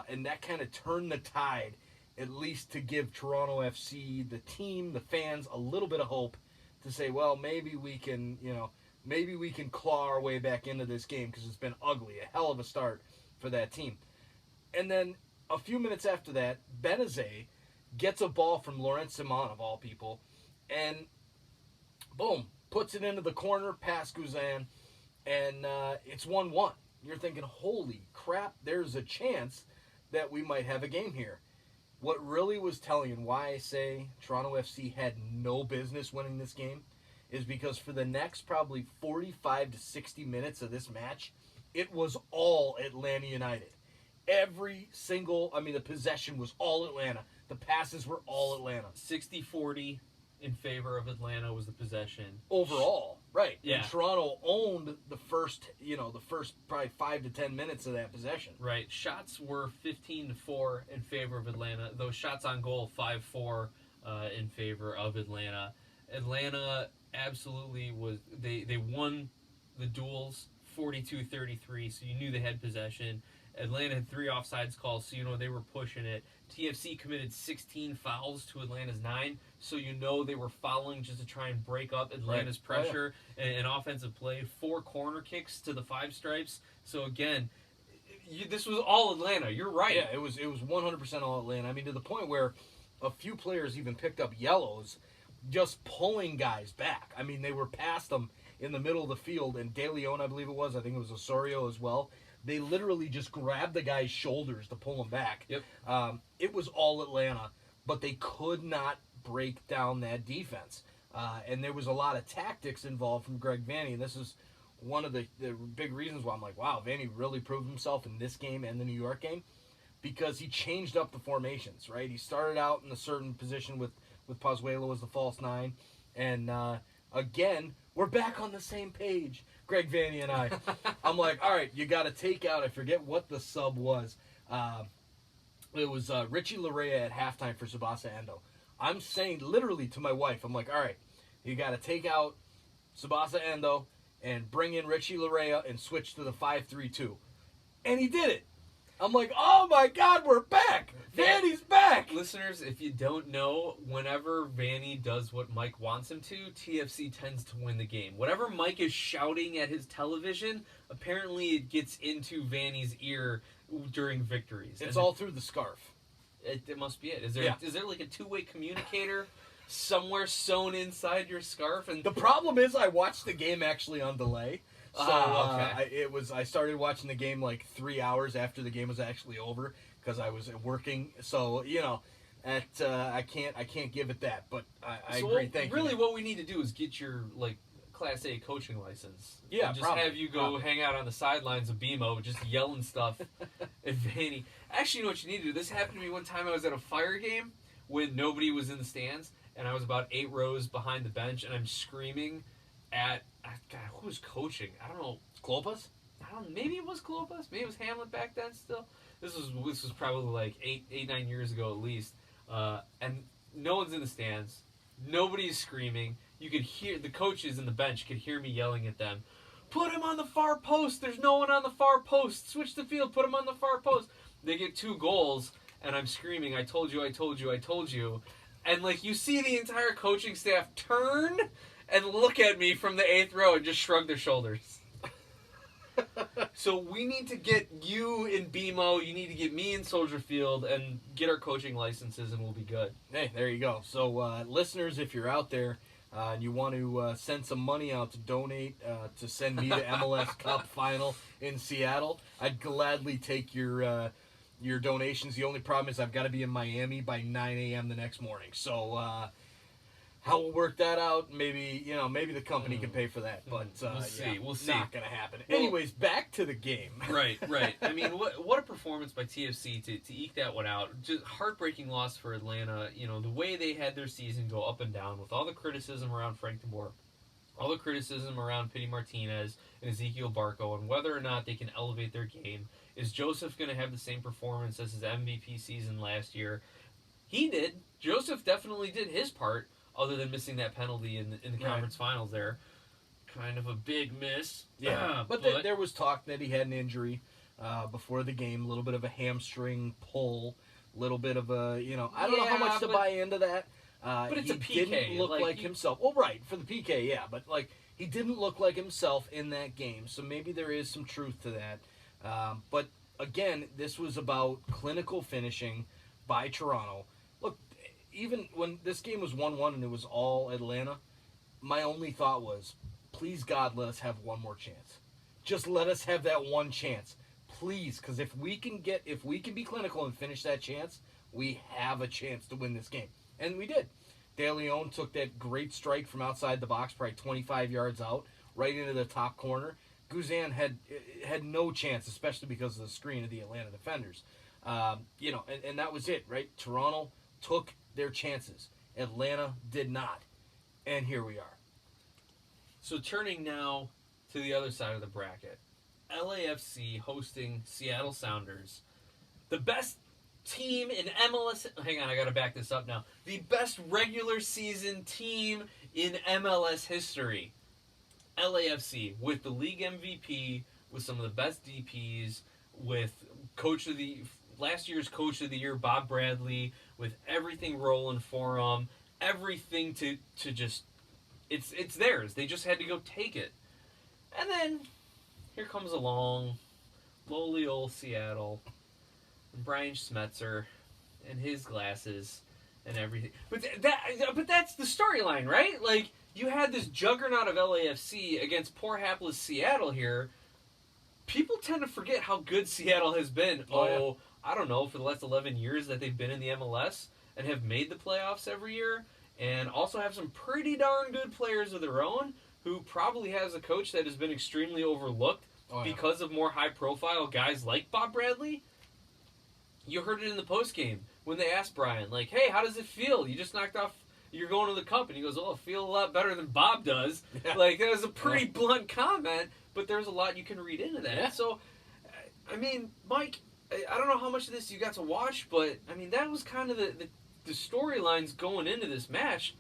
and that kind of turned the tide, at least to give Toronto FC, the team, the fans, a little bit of hope to say, well, maybe we can, maybe we can claw our way back into this game because it's been ugly, a hell of a start for that team. And then a few minutes after that, Benazet gets a ball from Laurent Simon, of all people, and boom, puts it into the corner past Guzan, and it's 1-1. You're thinking, holy crap, there's a chance that we might have a game here. What really was telling, and why I say Toronto FC had no business winning this game, is because for the next probably 45 to 60 minutes of this match, it was all Atlanta United. Every single, the possession was all Atlanta. The passes were all Atlanta. 60-40 in favor of Atlanta was the possession. Overall, right. Yeah. And Toronto owned the first probably 5 to 10 minutes of that possession. Right. Shots were 15-4 in favor of Atlanta. Those shots on goal, 5-4 in favor of Atlanta. Atlanta absolutely was. They won the duels 42-33, so you knew they had possession. Atlanta had 3 offsides calls, so you know they were pushing it. TFC committed 16 fouls to Atlanta's 9, so you know they were fouling just to try and break up Atlanta's pressure and offensive play. 4 corner kicks to the 5 stripes. So again, this was all Atlanta. You're right. Yeah, it was 100% all Atlanta. I mean, to the point where a few players even picked up yellows just pulling guys back. I mean, they were past them in the middle of the field, and De Leon, I believe it was. I think it was Osorio as well. They literally just grabbed the guy's shoulders to pull him back. Yep. It was all Atlanta, but they could not break down that defense. And there was a lot of tactics involved from Greg Vanney, and this is one of the big reasons why I'm like, wow, Vanney really proved himself in this game and the New York game, because he changed up the formations, right? He started out in a certain position with Pozuelo as the false 9, and again, we're back on the same page, Greg Vanney and I. I'm like, all right, you got to take out, I forget what the sub was. It was Richie Larea at halftime for Tsubasa Endo. I'm saying literally to my wife, I'm like, all right, you got to take out Tsubasa Endo and bring in Richie Larea and switch to the 5-3-2. And he did it. I'm like, oh my God, we're back. Vanney's back. Listeners, if you don't know, whenever Vanney does what Mike wants him to, TFC tends to win the game. Whatever Mike is shouting at his television, apparently it gets into Vanney's ear during victories. It's all through the scarf. It must be it. Is there like a two-way communicator somewhere sewn inside your scarf? And the problem is I watched the game actually on delay. So okay. I started watching the game like 3 hours after the game was actually over because I was working. So I can't give it that. But I agree. Thank you. Really, what we need to do is get your like Class A coaching license. Yeah, and just have you go hang out on the sidelines of BMO, just yelling stuff at Vanney. Actually, you know what you need to do? This happened to me one time. I was at a Fire game when nobody was in the stands, and I was about 8 rows behind the bench, and I'm screaming at God, who was coaching? I don't know. Klopas? Maybe it was Klopas. Maybe it was Hamlet back then. Still, this was probably like 9 years ago at least. And no one's in the stands. Nobody's screaming. You could hear the coaches in the bench could hear me yelling at them. Put him on the far post. There's no one on the far post. Switch the field. Put him on the far post. They get 2 goals, and I'm screaming, I told you, I told you, I told you. And like you see the entire coaching staff turn and look at me from the 8th row and just shrug their shoulders. So we need to get you in BMO, you need to get me in Soldier Field, and get our coaching licenses, and we'll be good. Hey, there you go. So listeners, if you're out there and you want to send some money out to donate to send me to MLS Cup Final in Seattle, I'd gladly take your donations. The only problem is I've got to be in Miami by 9 a.m. the next morning. So how we'll work that out, maybe the company can pay for that, but we'll see. Not gonna happen. Well, anyways, back to the game. Right. I mean, what a performance by TFC to eke that one out. Just heartbreaking loss for Atlanta. You know, the way they had their season go up and down with all the criticism around Frank de Boer, all the criticism around Pity Martinez and Ezekiel Barco, and whether or not they can elevate their game. Is Joseph going to have the same performance as his MVP season last year? He did. Joseph definitely did his part. Other than missing that penalty in the conference finals there. Kind of a big miss. Yeah, but there was talk that he had an injury before the game, a little bit of a hamstring pull, a little bit of a, I don't know how much to buy into that. But it's he a PK. Didn't look like himself. Well, right, for the PK, yeah, but like he didn't look like himself in that game, so maybe there is some truth to that. But again, this was about clinical finishing by Toronto. Look, even when this game was 1-1 and it was all Atlanta, my only thought was, please God, let us have one more chance. Just let us have that one chance. Please, because if we can be clinical and finish that chance, we have a chance to win this game. And we did. De Leon took that great strike from outside the box, probably 25 yards out, right into the top corner. Guzan had no chance, especially because of the screen of the Atlanta defenders. And that was it, right? Toronto took their chances. Atlanta did not. And here we are. So turning now to the other side of the bracket, LAFC hosting Seattle Sounders, the best team in MLS. Hang on, I got to back this up now. The best regular season team in MLS history. LAFC with the league MVP, with some of the best DPs, with last year's coach of the year Bob Bradley, with everything rolling for them, everything to just it's theirs. They just had to go take it. And then here comes along lowly old Seattle, and Brian Schmetzer and his glasses and everything. But that's the storyline, right? Like, you had this juggernaut of LAFC against poor hapless Seattle here. People tend to forget how good Seattle has been. Yeah. I don't know, for the last 11 years that they've been in the MLS and have made the playoffs every year, and also have some pretty darn good players of their own, who probably has a coach that has been extremely overlooked because of more high-profile guys like Bob Bradley. You heard it in the postgame when they asked Brian, like, hey, how does it feel? You just knocked off, you're going to the Cup. And he goes, oh, I feel a lot better than Bob does. Yeah. Like, that was a pretty blunt comment, but there's a lot you can read into that. Yeah. So, I mean, Mike, I don't know how much of this you got to watch, but, I mean, that was kind of the storylines going into this match.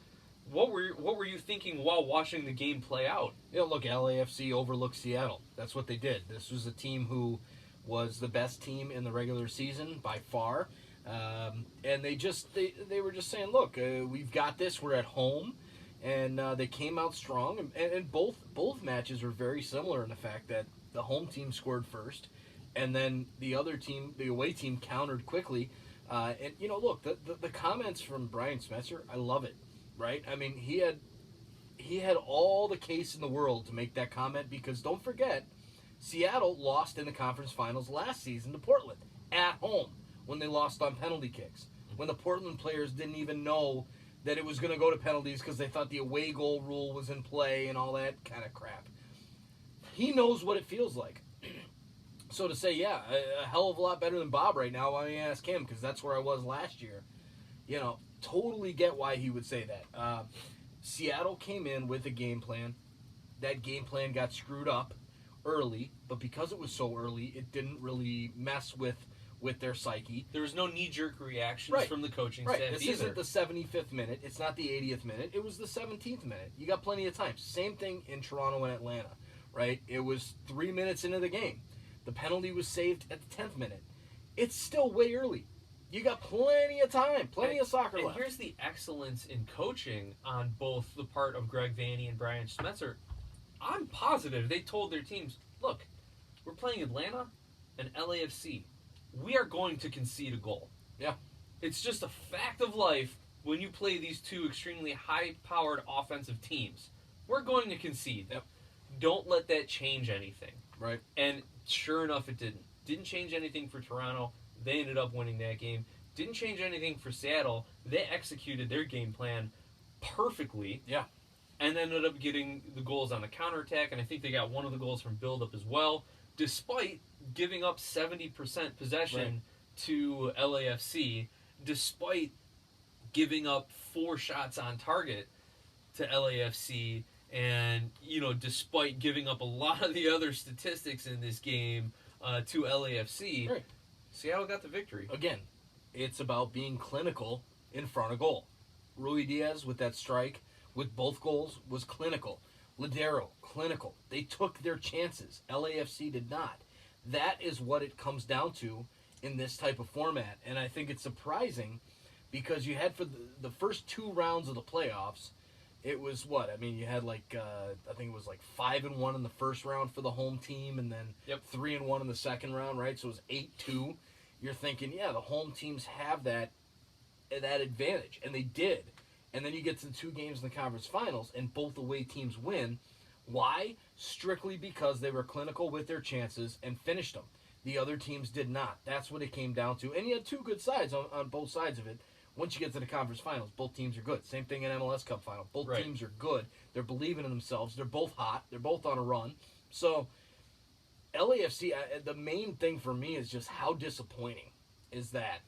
What were you thinking while watching the game play out? Look, LAFC overlooked Seattle. That's what they did. This was a team who was the best team in the regular season by far. And they were just saying, look, we've got this. We're at home. And they came out strong. And both matches were very similar in the fact that the home team scored first. And then the other team, the away team, countered quickly. And, look, the comments from Brian Schmetzer, I love it. Right? I mean, he had all the case in the world to make that comment, because don't forget, Seattle lost in the conference finals last season to Portland at home when they lost on penalty kicks. When the Portland players didn't even know that it was going to go to penalties because they thought the away goal rule was in play and all that kind of crap. He knows what it feels like. So to say, yeah, a hell of a lot better than Bob right now, why don't you ask him? Because that's where I was last year. Totally get why he would say that. Seattle came in with a game plan. That game plan got screwed up early, but because it was so early, it didn't really mess with their psyche. There was no knee-jerk reactions from the coaching staff This either. isn't the 75th minute. It's not the 80th minute. It was the 17th minute. You got plenty of time. Same thing in Toronto and Atlanta, right? It was 3 minutes into the game. The penalty was saved at the 10th minute. It's still way early. You got plenty of time, plenty of soccer left. And here's the excellence in coaching on both the part of Greg Vanney and Brian Schmetzer. I'm positive they told their teams, look, we're playing Atlanta and LAFC. We are going to concede a goal. Yeah. It's just a fact of life when you play these two extremely high-powered offensive teams. We're going to concede. Yep. Don't let that change anything. Right. And sure enough, it didn't. Didn't change anything for Toronto. They ended up winning that game. Didn't change anything for Seattle. They executed their game plan perfectly. Yeah. And ended up getting the goals on the counterattack, and I think they got one of the goals from build-up as well, despite giving up 70% possession to LAFC, despite giving up 4 shots on target to LAFC, and, despite giving up a lot of the other statistics in this game to LAFC. Right. Seattle got the victory. Again, it's about being clinical in front of goal. Rui Diaz with that strike, with both goals, was clinical. Ladero, clinical. They took their chances. LAFC did not. That is what it comes down to in this type of format. And I think it's surprising because you had for the first 2 rounds of the playoffs, it was what? I mean, you had I think it was 5-1 in the first round for the home team, and then 3-1 in the second round, right? So it was 8-2. You're thinking, yeah, the home teams have that advantage, and they did. And then you get to the 2 games in the conference finals, and both away teams win. Why? Strictly because they were clinical with their chances and finished them. The other teams did not. That's what it came down to. And you had 2 good sides on both sides of it. Once you get to the conference finals, both teams are good. Same thing in MLS Cup Final. Both teams are good. They're believing in themselves. They're both hot. They're both on a run. So, LAFC, the main thing for me is just how disappointing is that.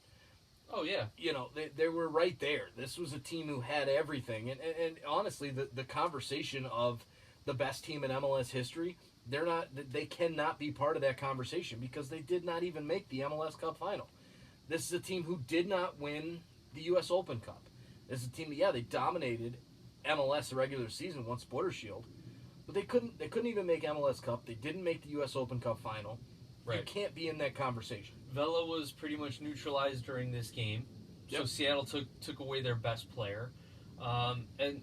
Oh, yeah. You know, they were right there. This was a team who had everything. And honestly, the conversation of the best team in MLS history, they cannot be part of that conversation because they did not even make the MLS Cup Final. This is a team who did not win the U.S. Open Cup. This is a team that, they dominated MLS the regular season, won Supporters Shield, but they couldn't even make MLS Cup. They didn't make the U.S. Open Cup Final. Right. You can't be in that conversation. Vela was pretty much neutralized during this game, so Seattle took away their best player, and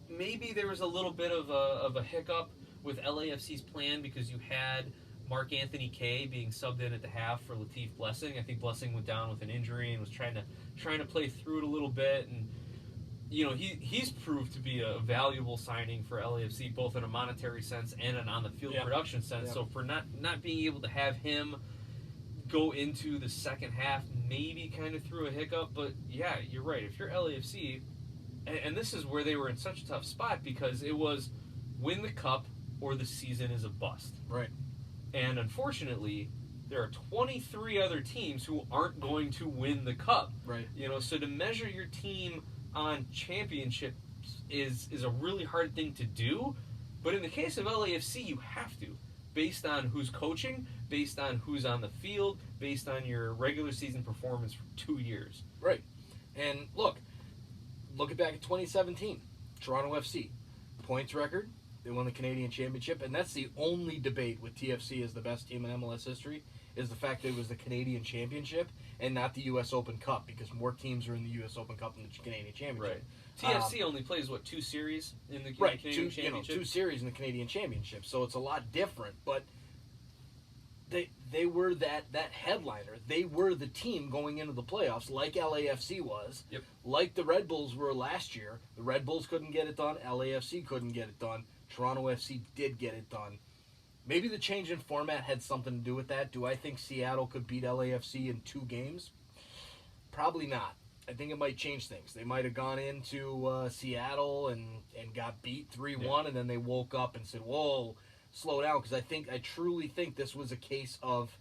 maybe there was a little bit of a hiccup with LAFC's plan because you had Mark Anthony Kaye being subbed in at the half for Latif Blessing. I think Blessing went down with an injury and was trying to play through it a little bit, and he's proved to be a valuable signing for LAFC, both in a monetary sense and an on the field production sense. So for not being able to have him go into the second half, maybe kind of threw a hiccup. But yeah, you're right. If you're LAFC, and this is where they were in such a tough spot because it was win the cup or the season is a bust. Right. And unfortunately, there are 23 other teams who aren't going to win the cup. Right. So to measure your team on championships is a really hard thing to do. But in the case of LAFC, you have to, based on who's coaching, based on who's on the field, based on your regular season performance for 2 years. Right. And look back at 2017, Toronto FC, points record. They won the Canadian Championship, and that's the only debate with TFC as the best team in MLS history, is the fact that it was the Canadian Championship and not the U.S. Open Cup, because more teams are in the U.S. Open Cup than the Canadian Championship. Right. TFC only plays, 2 series in the Canadian Championship? 2 series in the Canadian Championship, so it's a lot different, but they were that headliner. They were the team going into the playoffs, like LAFC was, like the Red Bulls were last year. The Red Bulls couldn't get it done. LAFC couldn't get it done. Toronto FC did get it done. Maybe the change in format had something to do with that. Do I think Seattle could beat LAFC in 2 games? Probably not. I think it might change things. They might have gone into Seattle and got beat 3-1, and then they woke up and said, whoa, slow down, because I truly think this was a case of,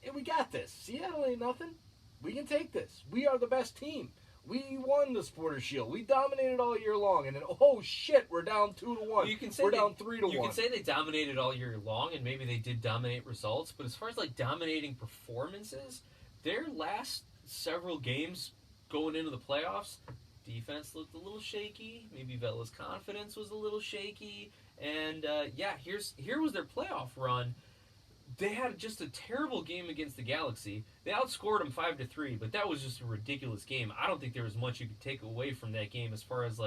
hey, we got this. Seattle ain't nothing. We can take this. We are the best team. We won the Supporters Shield. We dominated all year long, and then oh shit, we're down 2-1. Well, you can say we're down 3-1. You can say they dominated all year long, and maybe they did dominate results. But as far as dominating performances, their last several games going into the playoffs, defense looked a little shaky. Maybe Vela's confidence was a little shaky, and here was their playoff run. They had just a terrible game against the Galaxy. They outscored them 5-3, but that was just a ridiculous game. I don't think there was much you could take away from that game as far as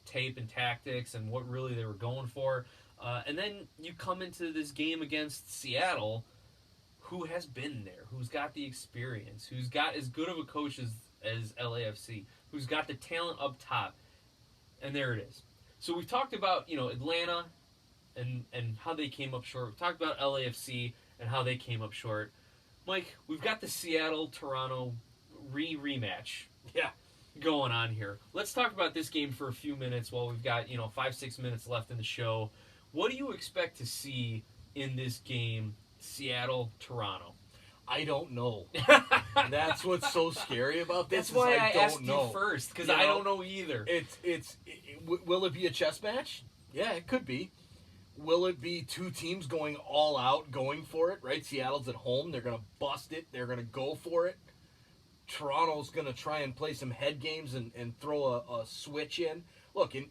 tape and tactics and what really they were going for. And then you come into this game against Seattle, who has been there, who's got the experience, who's got as good of a coach as LAFC, who's got the talent up top, and there it is. So we've talked about Atlanta and how they came up short. We've talked about LAFC and how they came up short. Mike, we've got the Seattle-Toronto rematch going on here. Let's talk about this game for a few minutes while we've got 5-6 minutes left in the show. What do you expect to see in this game, Seattle-Toronto? I don't know. That's what's so scary about this. That's why I asked you first, because I don't know either. Will it be a chess match? Yeah, it could be. Will it be 2 teams going all out, going for it, right? Seattle's at home. They're going to bust it. They're going to go for it. Toronto's going to try and play some head games and throw a switch in. Look, in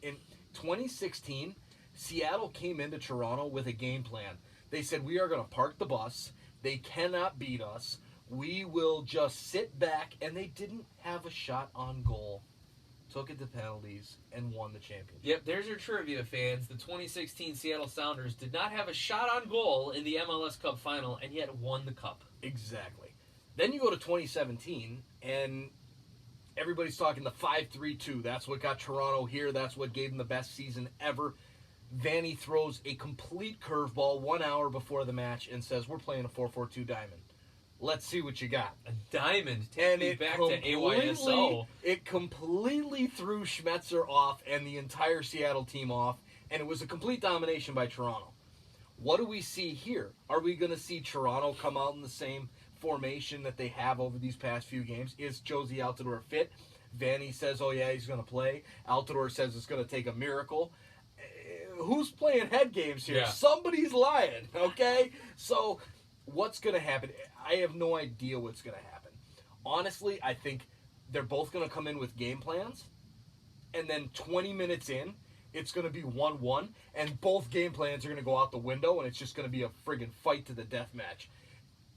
2016, Seattle came into Toronto with a game plan. They said, we are going to park the bus. They cannot beat us. We will just sit back. And they didn't have a shot on goal. Took it to penalties, and won the championship. Yep, there's your trivia, fans. The 2016 Seattle Sounders did not have a shot on goal in the MLS Cup Final, and yet won the cup. Exactly. Then you go to 2017, and everybody's talking the 5-3-2. That's what got Toronto here. That's what gave them the best season ever. Vanny throws a complete curveball 1 hour before the match and says, we're playing a 4-4-2 diamond. Let's see what you got. A diamond. Take me back to AYSO. It completely threw Schmetzer off and the entire Seattle team off, and it was a complete domination by Toronto. What do we see here? Are we going to see Toronto come out in the same formation that they have over these past few games. Is Josie Altidore fit? Vanny says, oh yeah, he's going to play. Altidore says it's going to take a miracle. Who's playing head games here? Yeah. Somebody's lying, okay? So what's going to happen? I have no idea what's going to happen. Honestly, I think they're both going to come in with game plans, and then 20 minutes in, it's going to be 1-1, and both game plans are going to go out the window, and it's just going to be a friggin' fight to the death match.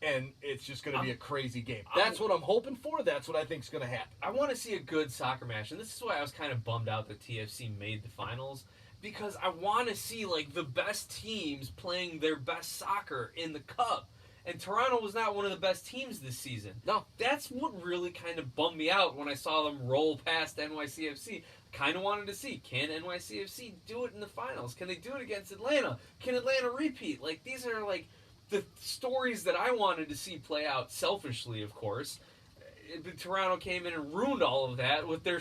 And it's just going to be a crazy game. That's what I'm hoping for. That's what I think is going to happen. I want to see a good soccer match, and this is why I was kind of bummed out that TFC made the finals, because I want to see like the best teams playing their best soccer in the Cup. And Toronto was not one of the best teams this season. No. That's what really kind of bummed me out when I saw them roll past NYCFC. Kind of wanted to see, can NYCFC do it in the finals? Can they do it against Atlanta? Can Atlanta repeat? Like, these are like the stories that I wanted to see play out selfishly, of course. But Toronto came in and ruined all of that with their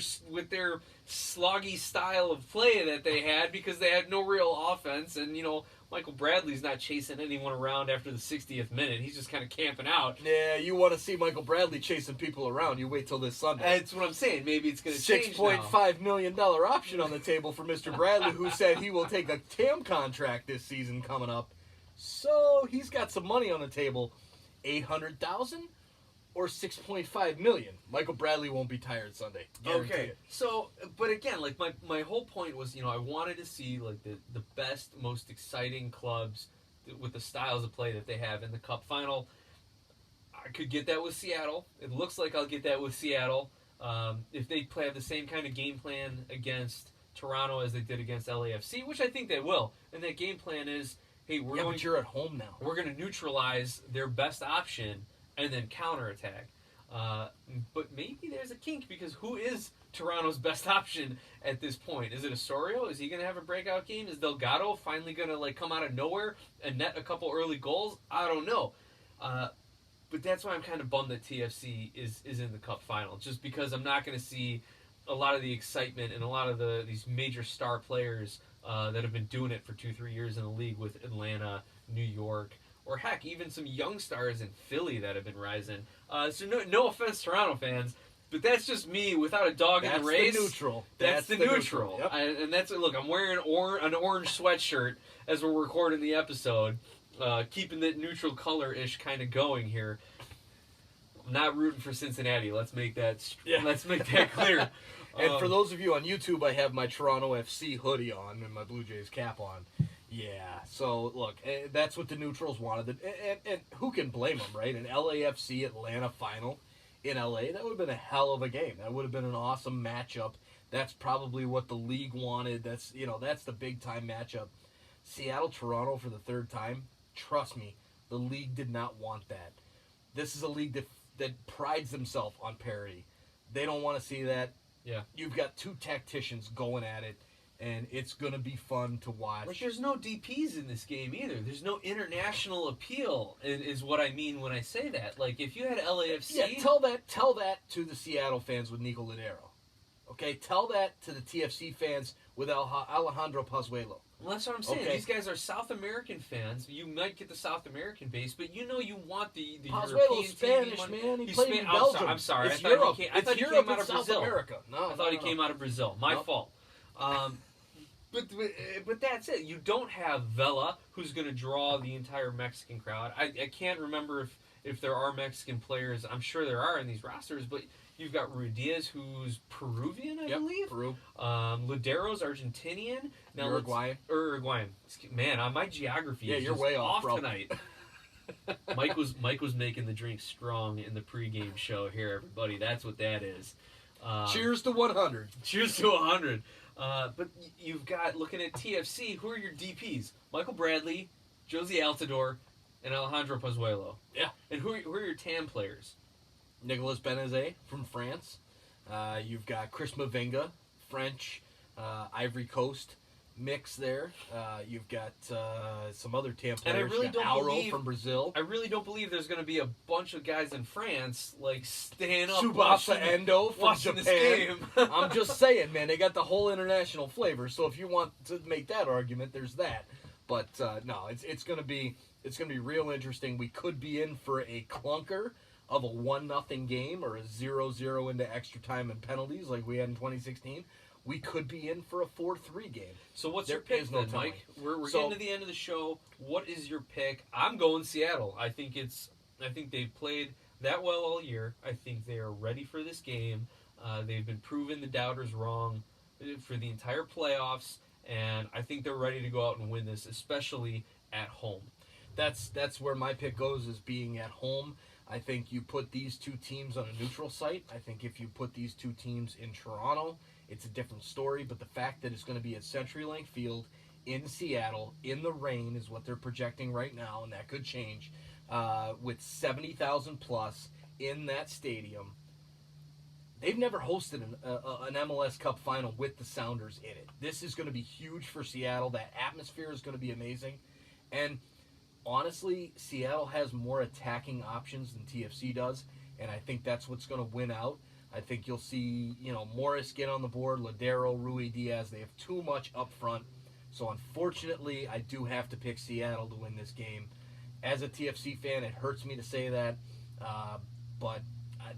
sloggy style of play that they had, because they had no real offense. And, you know, Michael Bradley's not chasing anyone around after the 60th minute. He's just kind of camping out. Yeah, you want to see Michael Bradley chasing people around, you wait till this Sunday. That's what I'm saying. Maybe it's going to change now. $6.5 million option on the table for Mr. Bradley, who said he will take a TAM contract this season coming up. So he's got some money on the table. $800,000 or $6.5 million. Michael Bradley won't be tired Sunday. Guarantee Okay, it. so, but again, like, my whole point was, you know, I wanted to see, like, the best, most exciting clubs with the styles of play that they have in the Cup Final. I could get that with Seattle. It looks like I'll get that with Seattle. If they have the same kind of game plan against Toronto as they did against LAFC, which I think they will. And that game plan is, hey, but you're at home now. We're going to neutralize their best option and then counterattack. But maybe there's a kink, because who is Toronto's best option at this point? Is it Osorio? Is he going to have a breakout game? Is Delgado finally going to like come out of nowhere and net a couple early goals? I don't know. But that's why I'm kind of bummed that TFC is in the Cup Final, just because I'm not going to see a lot of the excitement and a lot of these major star players that have been doing it for 2-3 years in the league with Atlanta, New York, or heck, even some young stars in Philly that have been rising. So no offense, Toronto fans, but that's just me without a dog in the race. That's the neutral. That's the neutral. Yep. And that's, look, I'm wearing an orange sweatshirt as we're recording the episode, keeping that neutral color-ish kind of going here. I'm not rooting for Cincinnati. Let's make that clear. And for those of you on YouTube, I have my Toronto FC hoodie on and my Blue Jays cap on. Yeah, so look, that's what the neutrals wanted. And who can blame them, right? An LAFC Atlanta final in LA, that would have been a hell of a game. That would have been an awesome matchup. That's probably what the league wanted. That's the big-time matchup. Seattle-Toronto for the third time, trust me, the league did not want that. This is a league that prides themselves on parity. They don't want to see that. Yeah. You've got two tacticians going at it, and it's going to be fun to watch. Like, there's no DPs in this game either. There's no international appeal, is what I mean when I say that. Like, if you had LAFC... Yeah, tell that to the Seattle fans with Nico Ladero. Okay? Tell that to the TFC fans with Alejandro Pozuelo. Well, that's what I'm saying. Okay. These guys are South American fans. You might get the South American base, but you know you want the Pozuelo's European Spanish, TV man. He He's played in Belgium. I'm sorry. It's I Europe. I thought he came out of South Brazil. America. I thought he came out of Brazil. My fault. But that's it. You don't have Vela, who's going to draw the entire Mexican crowd. I can't remember if there are Mexican players. I'm sure there are in these rosters, but you've got Ruiz, who's Peruvian, I believe. Peru. Ladero's Argentinian. Now Uruguayan. Man, my geography is you're just way off, bro. tonight. Mike was making the drink strong in the pregame show here, everybody. That's what that is. Cheers to 100. Cheers to 100. But you've got, looking at TFC, who are your DPs? Michael Bradley, Josie Altidore, and Alejandro Pozuelo. Yeah. And who are your TAM players? Nicolas Benazet from France. You've got Chris Mavinga, French, Ivory Coast mix there. You've got some other TAM players. And I really don't believe from Brazil. I really don't believe there's going to be a bunch of guys in France like staying up Tsubasa Endo from Japan. Japan. This game. I'm just saying, man, they got the whole international flavor. So if you want to make that argument, there's that. But no, it's going to be It's going to be real interesting. We could be in for a clunker of a 1-0 game or a 0-0 into extra time and penalties like we had in 2016. We could be in for a 4-3 game. So what's There your pick is no then, telling. Mike? We're getting to the end of the show. What is your pick? I'm going Seattle. I think they've played that well all year. I think they are ready for this game. They've been proving the doubters wrong for the entire playoffs, and I think they're ready to go out and win this, especially at home. That's where my pick goes, is being at home. I think you put these two teams on a neutral site. I think if you put these two teams in Toronto, it's a different story. But the fact that it's going to be at CenturyLink Field in Seattle in the rain is what they're projecting right now, and that could change. With 70,000 plus in that stadium, they've never hosted an MLS Cup Final with the Sounders in it. This is going to be huge for Seattle. That atmosphere is going to be amazing, and honestly, Seattle has more attacking options than TFC does, and I think that's what's going to win out. I think you'll see, Morris get on the board, Ladero, Rui Diaz. They have too much up front. So unfortunately, I do have to pick Seattle to win this game. As a TFC fan, it hurts me to say that, but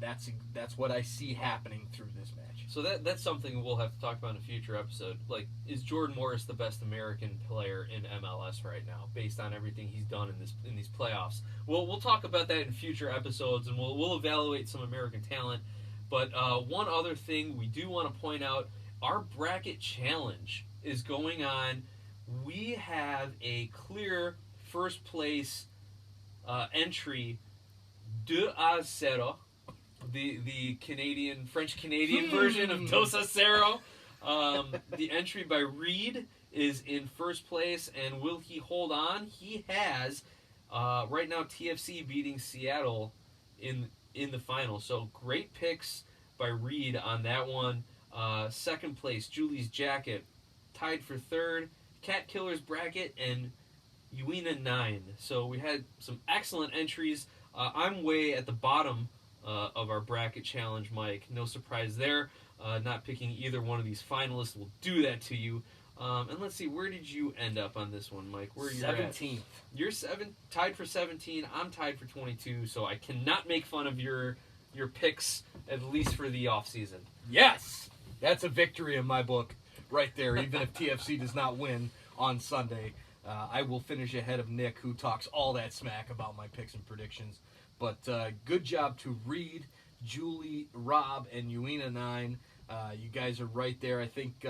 that's what I see happening through this match. So that's something we'll have to talk about in a future episode. Like, is Jordan Morris the best American player in MLS right now, based on everything he's done in these playoffs? We'll talk about that in future episodes, and we'll evaluate some American talent. But one other thing we do want to point out, our bracket challenge is going on. We have a clear first place entry, 2-0. The French-Canadian version of Dos a Cero. The entry by Reed is in first place, and will he hold on? He has, right now, TFC beating Seattle in the final. So great picks by Reed on that one. Second place, Julie's Jacket, tied for third. Cat Killer's Bracket, and Uina 9. So we had some excellent entries. I'm way at the bottom of our bracket challenge, Mike. No surprise there. Not picking either one of these finalists will do that to you. And let's see, where did you end up on this one, Mike? Where are you 17th. You're tied for 17. I'm tied for 22. So I cannot make fun of your picks, at least for the off season. Yes, that's a victory in my book, right there. Even if TFC does not win on Sunday, I will finish ahead of Nick, who talks all that smack about my picks and predictions. But good job to Reed, Julie, Rob, and Uina 9. You guys are right there. I think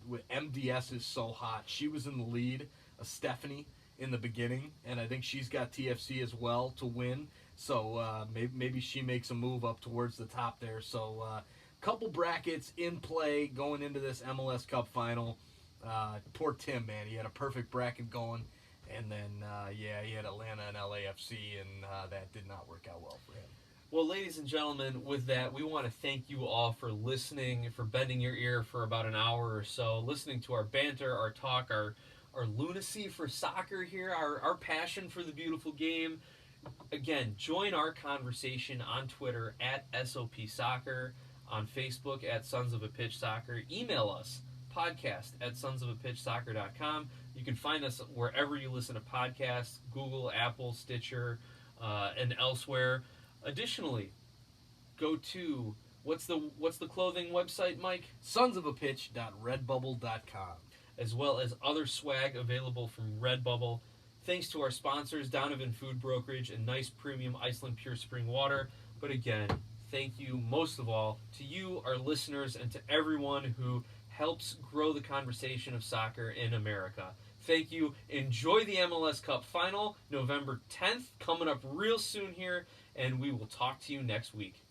with MDS is so hot. She was in the lead, Stephanie, in the beginning, and I think she's got TFC as well to win. So maybe she makes a move up towards the top there. So couple brackets in play going into this MLS Cup Final. Poor Tim, man. He had a perfect bracket going. And then, he had Atlanta and LAFC, and that did not work out well for him. Well, ladies and gentlemen, with that, we want to thank you all for listening, for bending your ear for about an hour or so, listening to our banter, our talk, our lunacy for soccer here, our passion for the beautiful game. Again, join our conversation on Twitter at SOP Soccer, on Facebook at Sons of a Pitch Soccer. Email us, podcast at sonsofapitchsoccer.com. You can find us wherever you listen to podcasts, Google, Apple, Stitcher, and elsewhere. Additionally, go to, what's the clothing website, Mike? sonsofapitch.redbubble.com. As well as other swag available from Redbubble. Thanks to our sponsors, Donovan Food Brokerage and Nice Premium Iceland Pure Spring Water. But again, thank you most of all to you, our listeners, and to everyone who helps grow the conversation of soccer in America. Thank you. Enjoy the MLS Cup Final, November 10th, coming up real soon here, and we will talk to you next week.